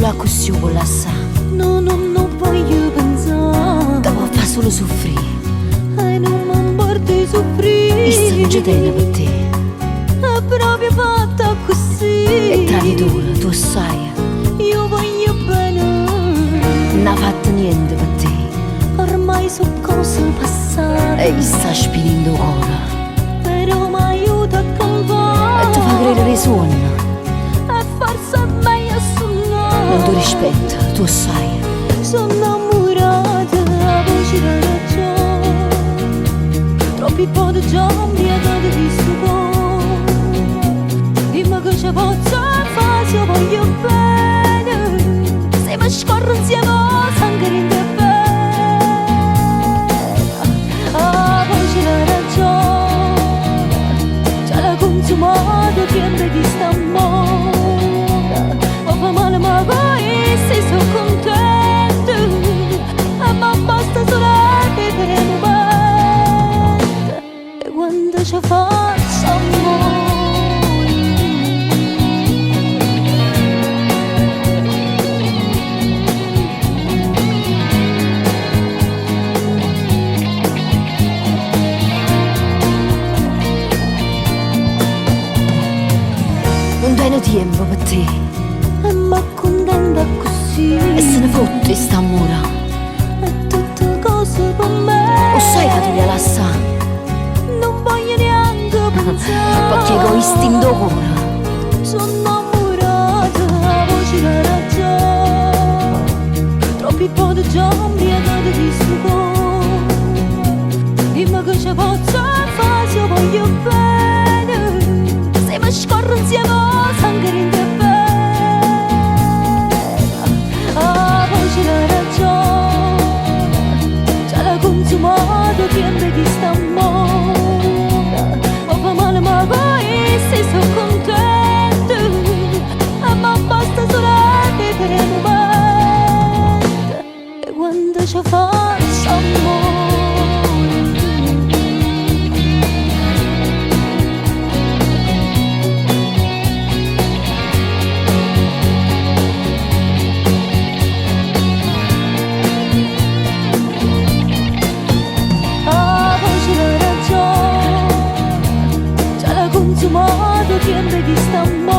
solo a così vuoi lasciare. No, no, non voglio pensare. Te vuoi fare solo soffrire. E non mi porti soffrire. E sta non c'è tempo per te. È proprio fatta così. È traditore, tu sai. Io voglio bene. Non ha fatto niente per te. Ormai so cose passate. E sta spinendo cuore. Però mi aiuta a calmare. E ti fa credere ai suoni. E forse è meglio suonare. Non ti rispetto, tu sai. Sono innamorata della voce della ragione. Troppi pochi giorni e date di stupore. Dimmi che ci posso fare se voglio bene. Se mi scorro insieme sangue in te bene. La voce della ragione già l'ha consumata piena di st'amore. Ma fa male ma poi se sono contenta. E ma basta solo vivere un momento. E quando ci faccio amore. Non tengo tempo per te. E ma contenta così. E se ne fotte sta mura. E tutte cose per me. O sai che tu li lasciare. Non voglio neanche pensare. Perché egoisti in do cuore. Sono innamorata della voce della ragione. Troppi pochi giorni e date di stupore. Dimmi che ci posso fare se voglio bene. Se mi scorro insieme sangue in te bene. La voce della ragione già l'ha consumata piena di st'amore. Ma fa male ma poi se sono contenta. E ma basta solo vivere un momento. E quando ci faccio amore. La voce della ragione già l'ha consumata piena di st'amore.